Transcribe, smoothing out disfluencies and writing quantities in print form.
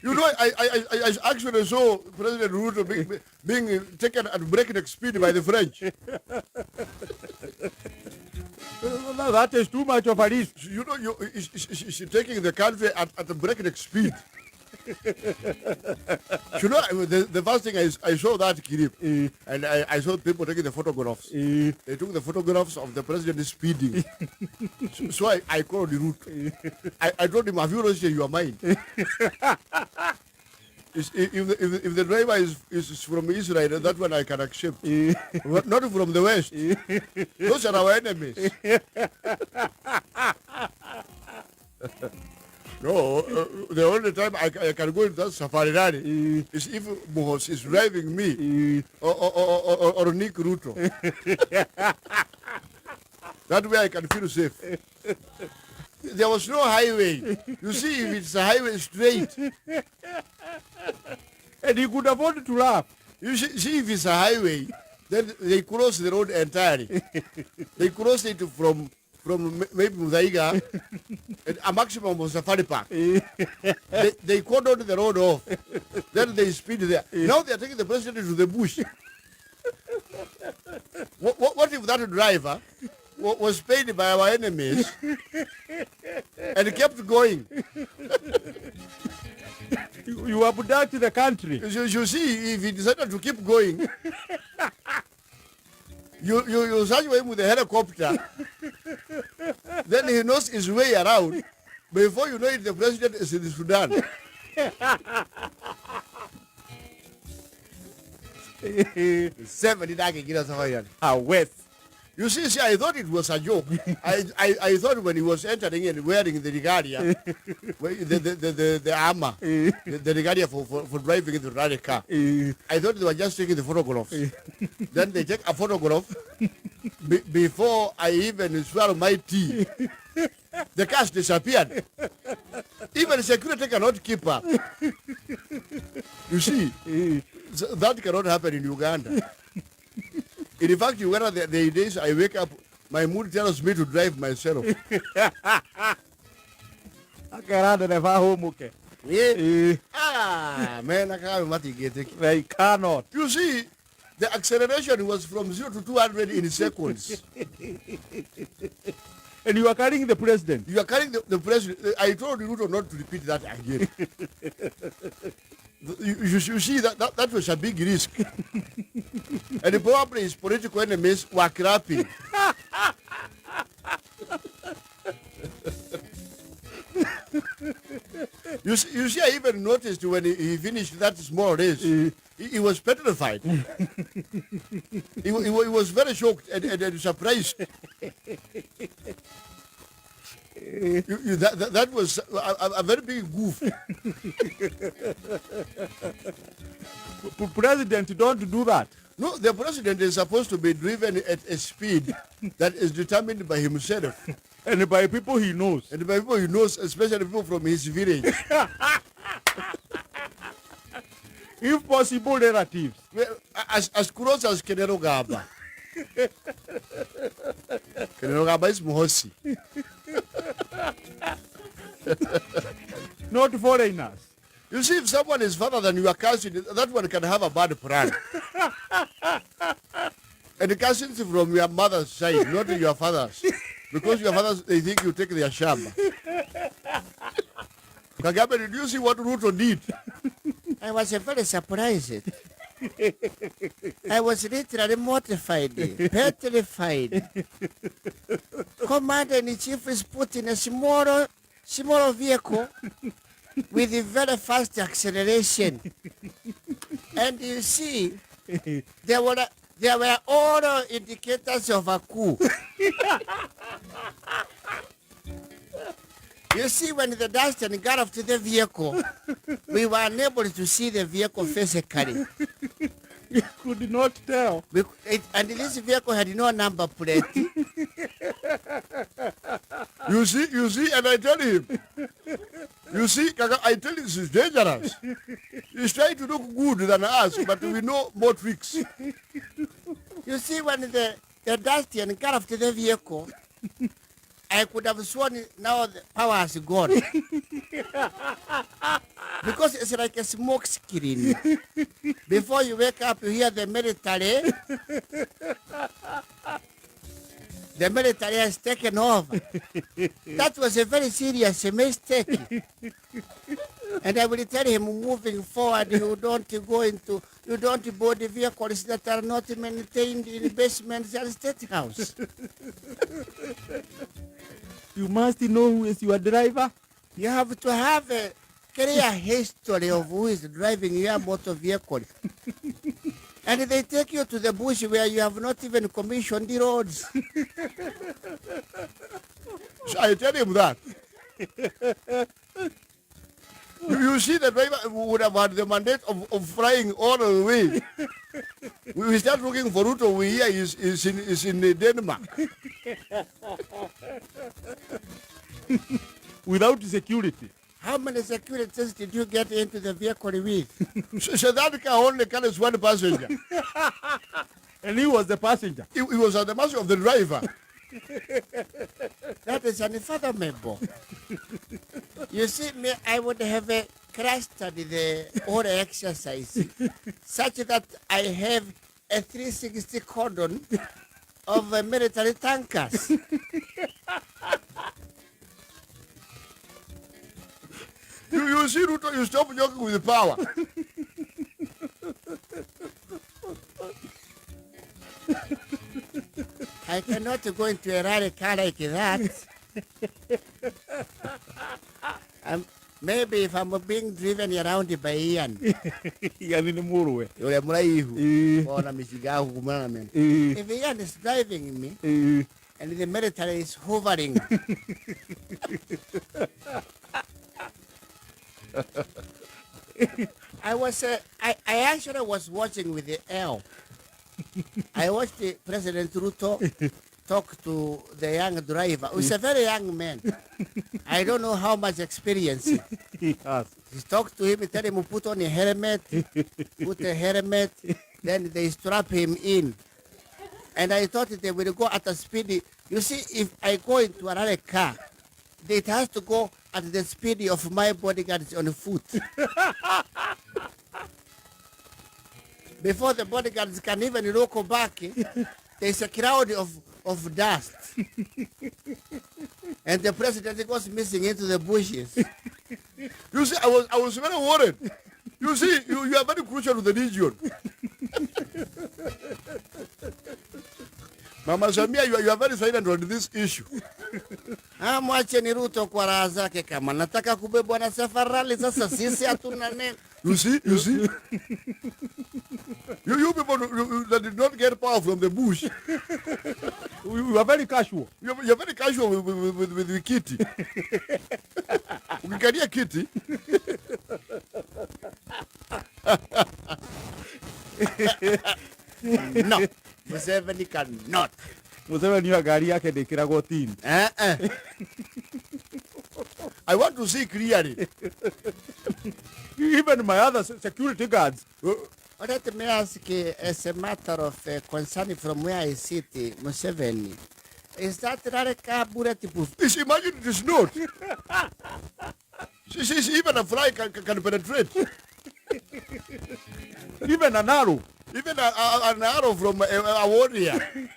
You know, I actually saw President Ruto being taken at breakneck speed by the French. That is too much of a risk. You know, she's taking the country at a breakneck speed. You know, the first thing I saw that clip, and I saw people taking the photographs. They took the photographs of the president speeding. So I called Ruto. I told him, have you lost your mind? If the driver is from Israel, that one I can accept. But not from the West. Those are our enemies. No, the only time I can go into that safari rally is if Mohos is driving me or Nick Ruto. That way I can feel safe. There was no highway. You see, if it's a highway straight. And he could afford to laugh. You see, if it's a highway, then they cross the road entirely. They cross it from maybe Muzaiga, a maximum of Safari Park. They cordoned the road off. Then they speed there. Now they are taking the president to the bush. What if that driver was paid by our enemies and kept going? You abduct the country. You see, if he decided to keep going, you search him with a helicopter, then he knows his way around. Before you know it, the president is in Sudan. West. You see, I thought it was a joke. I thought when he was entering and wearing the regalia, the armor, the regalia for driving in the rally car, I thought they were just taking the photographs. Then they take a photograph. Before I even swallow my tea, the cash disappeared. Even security cannot keep up. You see, that cannot happen in Uganda. In fact, one of the days I wake up, my mood tells me to drive myself. Man, I can't get it. They cannot. You see, the acceleration was from 0 to 200 in seconds. And you are carrying the president. You are carrying the president. I told Ruto not to repeat that again. You see, that was a big risk. And probably his political enemies were clapping. You see, I even noticed when he finished that small race, he was petrified. He was very shocked and surprised. That was a very big goof. President, don't do that. No, the president is supposed to be driven at a speed that is determined by himself. And by people he knows. And by people he knows, especially people from his village. If possible, relatives. Well, as close as Kenero Gaba. Kenero Gaba is Mohosi. Not foreigners. You see, if someone is farther than your cousin, that one can have a bad plan. And the cousins from your mother's side, not your father's. Because your fathers, they think you take their shamba. Kagame, did you see what Ruto did? I was very surprised. I was literally mortified, petrified. Commander-in-Chief is put in a small vehicle with a very fast acceleration. And you see, there were all indicators of a coup. You see, when the dust got off to the vehicle, we were unable to see the vehicle physically. You could not tell. And this vehicle had no number plate. You see, and I tell him, you see, I tell him this is dangerous. He's trying to look good than us, but we know more tricks. You see, when the Dastian got off to the vehicle, I could have sworn now the power has gone. Because it's like a smoke screen. Before you wake up, you hear the military. The military has taken over. That was a very serious mistake. And I will tell him moving forward, you don't board vehicles that are not maintained in basements and state house. You must know who is your driver. You have to have a clear history of who is driving your motor vehicle. And they take you to the bush where you have not even commissioned the roads. So I tell him that. You see, the driver would have had the mandate of flying all the way. We start looking for Ruto. We hear is in Denmark. Without security. How many securities did you get into the vehicle with? So that car only carries one passenger. And he was the passenger. He was at the mercy of the driver. That is unfathomable. You see, me, I would have crashed the whole exercise such that I have a 360 cordon of military tankers. You see, Ruto, you stop joking with the power. I cannot go into a rally car like that. Maybe if I'm being driven around by Ian. Ian in the Murwe. If Ian is driving me and the military is hovering. I actually was watching with the L. I watched the President Ruto talk to the young driver. He's a very young man. I don't know how much experience he has. He talked to him, tell him to put on a helmet, then they strap him in. And I thought they will go at a speed. You see, if I go into another car, it has to go at the speed of my bodyguards on foot. Before the bodyguards can even look back, there's a crowd of dust. And the president goes missing into the bushes. You see, I was very worried. You see, you are very crucial to the region. Mama Samia, you are very silent on this issue. Mwacheni Ruto kwa raha zake kama nataka kubebwa na safarali sasa sisi hatuna neno. You see? You people that did not get power from the bush. You are very casual. You're very casual with Kitty. Ukikalia Kitty. No, Museveni cannot. Museveni ya gari yake dekira gotini. I want to see clearly. Even my other security guards. Let me ask as a matter of concern from where I sit, Museveni. Is that Rareka bulletproof? Imagine it is not. See, even a fly can penetrate. Even an arrow. Even an arrow from a warrior.